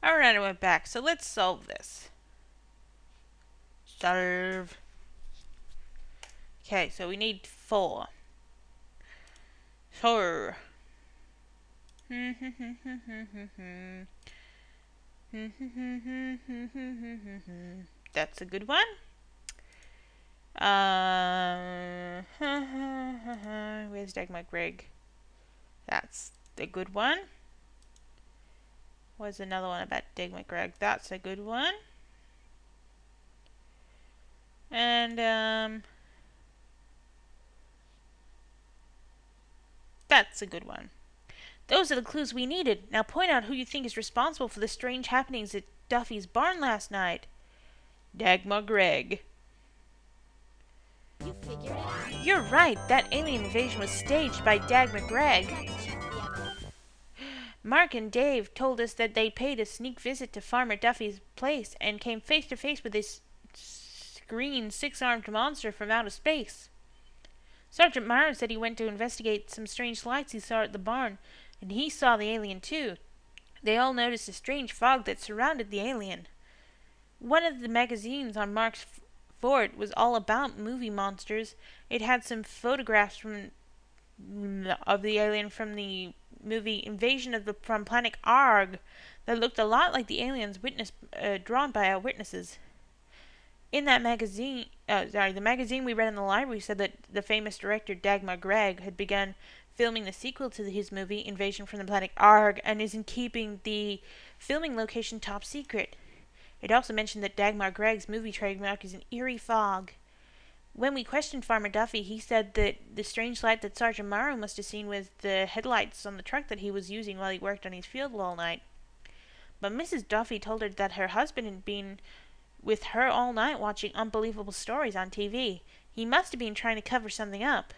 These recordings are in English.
Alright, I went back. So let's solve this. Solve. Okay, so we need 4. So. That's a good one. Where's Dagmar Greg? That's a good one. What's another one about Dagmar Greg? That's a good one. And that's a good one. Those are the clues we needed. Now point out who you think is responsible for the strange happenings at Duffy's barn last night. Dagmar Gregg. You figured it out. You're right. That alien invasion was staged by Dagmar Gregg. Gotta check the evidence. Mark and Dave told us that they paid a sneak visit to Farmer Duffy's place and came face to face with this green, 6-armed monster from outer space. Sergeant Myers said he went to investigate some strange lights he saw at the barn, and he saw the alien too. They all noticed a strange fog that surrounded the alien. One of the magazines on Mark's fort was all about movie monsters. It had some photographs of the alien from the movie Invasion from Planet Arg that looked a lot like the aliens drawn by our witnesses. In that magazine, the magazine we read in the library said that the famous director Dagmar Gregg had begun filming the sequel to his movie Invasion from the Planet Arg and is in keeping the filming location top secret. It also mentioned that Dagmar Gregg's movie trademark is an eerie fog. When we questioned Farmer Duffy, he said that the strange light that Sergeant Morrow must have seen was the headlights on the truck that he was using while he worked on his field all night. But Mrs. Duffy told her that her husband had been with her all night watching unbelievable stories on TV. He must have been trying to cover something up.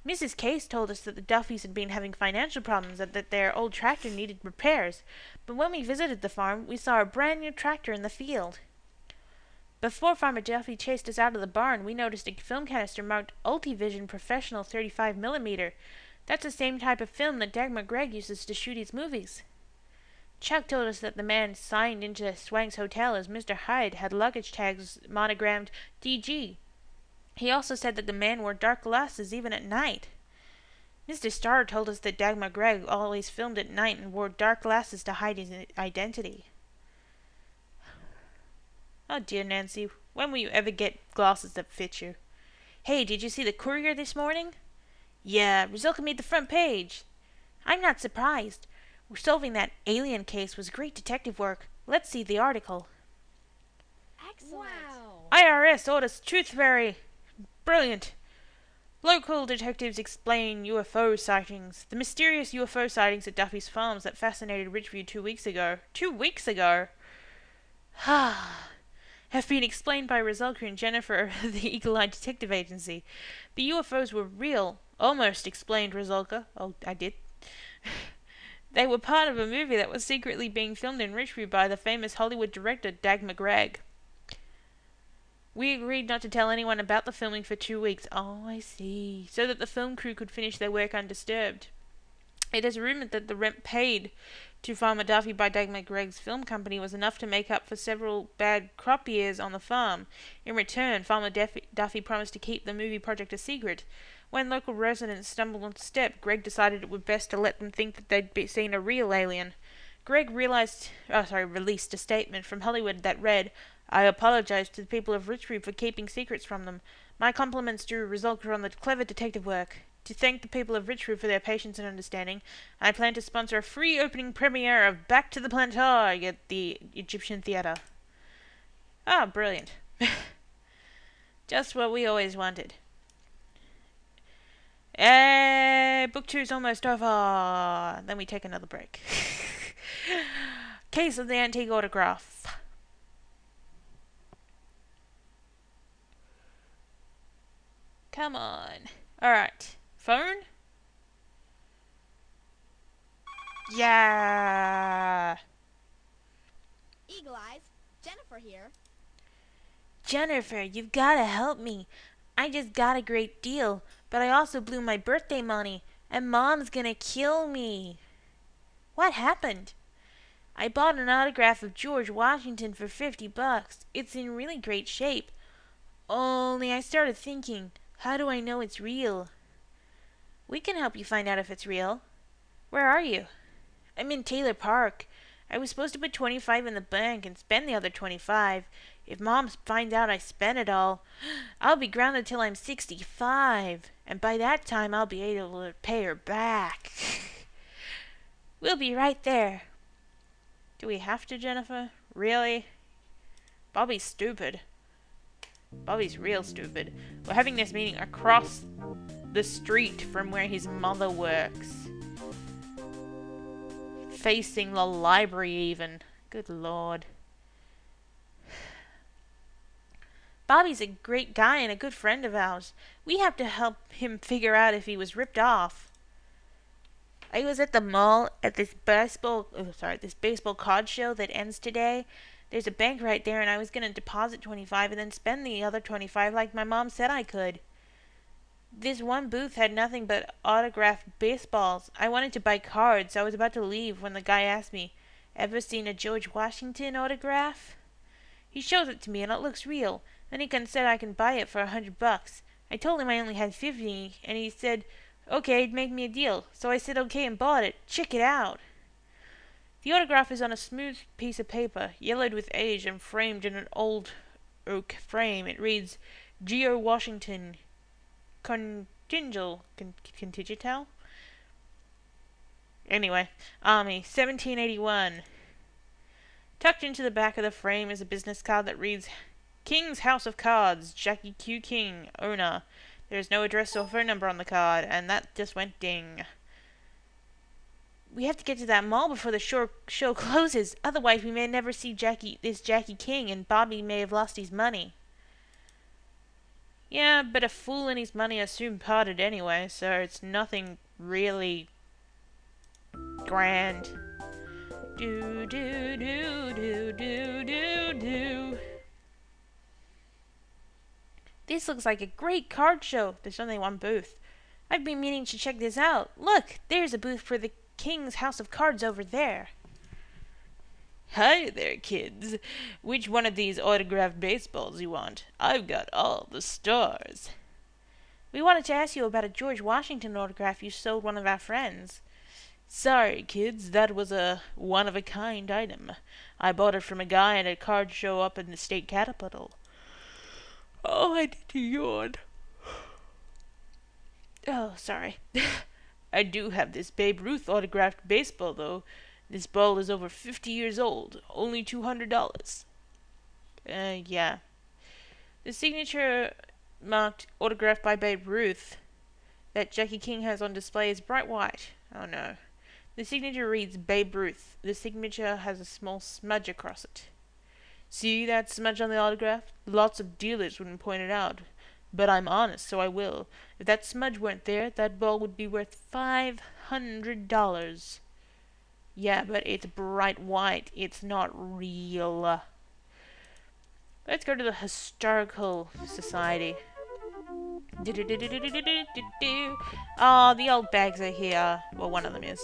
Mrs. Case told us that the Duffys had been having financial problems and that their old tractor needed repairs, but when we visited the farm, we saw a brand new tractor in the field. Before Farmer Duffy chased us out of the barn, we noticed a film canister marked Ultivision Professional 35mm. That's the same type of film that Dagmar Gregg uses to shoot his movies. Chuck told us that the man signed into Swank's hotel as Mr. Hyde had luggage tags monogrammed DG. He also said that the man wore dark glasses even at night. Mr. Starr told us that Dagmar Gregg always filmed at night and wore dark glasses to hide his identity. Oh dear, Nancy, when will you ever get glasses that fit you? Hey, did you see the Courier this morning? Yeah, Resulka made the front page. I'm not surprised. Solving that alien case was great detective work. Let's see the article. Excellent. Wow. IRS orders Truth Fairy. Brilliant. Local detectives explain UFO sightings. The mysterious UFO sightings at Duffy's Farms that fascinated Ridgeview 2 weeks ago. 2 weeks ago? Have been explained by Resulka and Jennifer of the Eagle Eye Detective Agency. The UFOs were real. Almost, explained Resulka. Oh, I did. They were part of a movie that was secretly being filmed in Ridgeview by the famous Hollywood director Dagmar Gregg. We agreed not to tell anyone about the filming for 2 weeks. Oh, I see. So that the film crew could finish their work undisturbed. It is rumoured that the rent paid to Farmer Duffy by Dagmar Gregg's film company was enough to make up for several bad crop years on the farm. In return, Farmer Duffy promised to keep the movie project a secret. When local residents stumbled on the step, Gregg decided it would best to let them think that they'd seen a real alien. Gregg released a statement from Hollywood that read, I apologize to the people of Ridgeview for keeping secrets from them. My compliments to Resulka on the clever detective work. To thank the people of Ridgeview for their patience and understanding, I plan to sponsor a free opening premiere of Back to the Planetarium at the Egyptian Theatre. Ah, brilliant. Just what we always wanted. Book 2's almost over. Then we take another break. Case of the Antique Autograph. Come on. Alright. Phone? Yeah. Eagle Eyes, Jennifer here. Jennifer, you've gotta help me. I just got a great deal, but I also blew my birthday money, and Mom's gonna kill me. What happened? I bought an autograph of George Washington for $50. It's in really great shape. Only I started thinking, how do I know it's real? We can help you find out if it's real. Where are you? I'm in Taylor Park. I was supposed to put 25 in the bank and spend the other 25. If Mom finds out I spent it all, I'll be grounded till I'm 65. And by that time, I'll be able to pay her back. We'll be right there. Do we have to, Jennifer? Really? Bobby's stupid. Bobby's real stupid. We're having this meeting across the street from where his mother works. Facing the library even. Good lord. Bobby's a great guy and a good friend of ours. We have to help him figure out if he was ripped off. I was at the mall at this baseball card show that ends today. There's a bank right there and I was going to deposit 25 and then spend the other 25 like my mom said I could. This one booth had nothing but autographed baseballs. I wanted to buy cards, so I was about to leave when the guy asked me, "Ever seen a George Washington autograph?" He shows it to me and it looks real. Then he said I can buy it for $100. I told him I only had 50 and he said, okay, he'd make me a deal. So I said okay and bought it. Check it out. The autograph is on a smooth piece of paper, yellowed with age and framed in an old oak frame. It reads, Geo Washington, Contigital? Anyway, Army, 1781. Tucked into the back of the frame is a business card that reads, King's House of Cards, Jackie Q. King, owner. There is no address or phone number on the card, and that just went ding. We have to get to that mall before the show closes, otherwise we may never see this Jackie King, and Bobby may have lost his money. Yeah, but a fool and his money are soon parted anyway, so it's nothing really grand. Do do do do do do do. This looks like a great card show. There's only one booth. I've been meaning to check this out. Look, there's a booth for the King's House of Cards over there. Hi there, kids. Which one of these autographed baseballs you want? I've got all the stars. We wanted to ask you about a George Washington autograph you sold one of our friends. Sorry, kids, that was a one-of-a-kind item. I bought it from a guy at a card show up in the state capital. Oh, I need to yawn. Oh, sorry. I do have this Babe Ruth autographed baseball, though. This ball is over 50 years old. Only $200. Yeah. The signature marked autographed by Babe Ruth that Jackie King has on display is bright white. Oh, no. The signature reads Babe Ruth. The signature has a small smudge across it. See that smudge on the autograph? Lots of dealers wouldn't point it out. But I'm honest, so I will. If that smudge weren't there, that ball would be worth $500. Yeah, but it's bright white. It's not real. Let's go to the Historical Society. Oh, the old bags are here. Well, one of them is.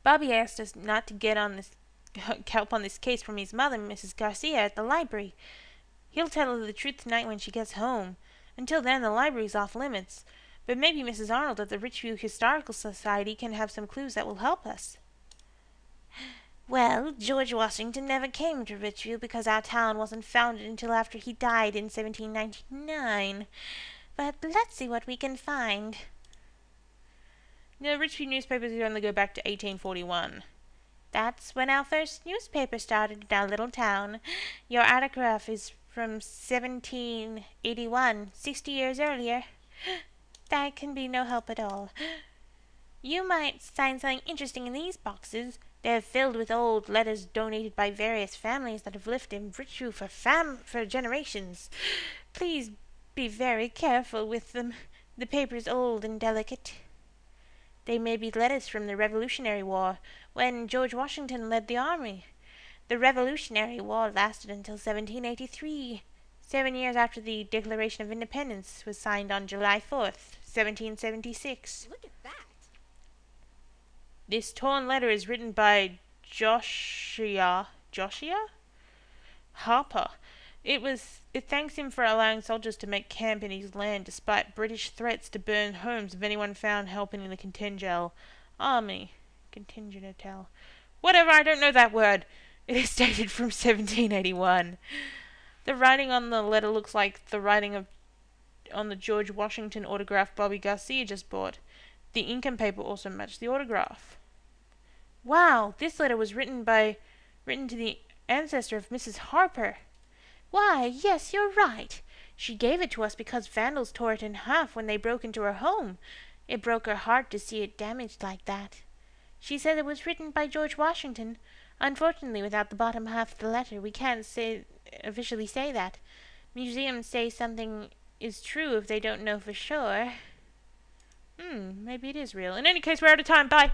Bobby asked us not to get on this help on this case from his mother, Mrs. Garcia, at the library. He'll tell her the truth tonight when she gets home. Until then, the library's off limits. But maybe Mrs. Arnold at the Richview Historical Society can have some clues that will help us. Well, George Washington never came to Richview because our town wasn't founded until after he died in 1799. But let's see what we can find. The Richview newspapers only go back to 1841. That's when our first newspaper started in our little town. Your autograph is from 1781, 60 years earlier. That can be no help at all. You might find something interesting in these boxes. They're filled with old letters donated by various families that have lived in Richview for generations. Please be very careful with them. The paper's old and delicate. They may be letters from the Revolutionary War, when George Washington led the army. The Revolutionary War lasted until 1783, 7 years after the Declaration of Independence was signed on July 4th, 1776. Look at that. This torn letter is written by Joshua Harper. It thanks him for allowing soldiers to make camp in his land despite British threats to burn homes of anyone found helping in the contingent army. Contingent. Whatever, I don't know that word. It is dated from 1781. The writing on the letter looks like the writing on the George Washington autograph Bobby Garcia just bought. The ink and paper also match the autograph. Wow, this letter was written to the ancestor of Mrs. Harper. Why, yes, you're right. She gave it to us because vandals tore it in half when they broke into her home. It broke her heart to see it damaged like that. She said it was written by George Washington. Unfortunately, without the bottom half of the letter, we can't officially say that. Museums say something is true if they don't know for sure. Maybe it is real. In any case, we're out of time. Bye.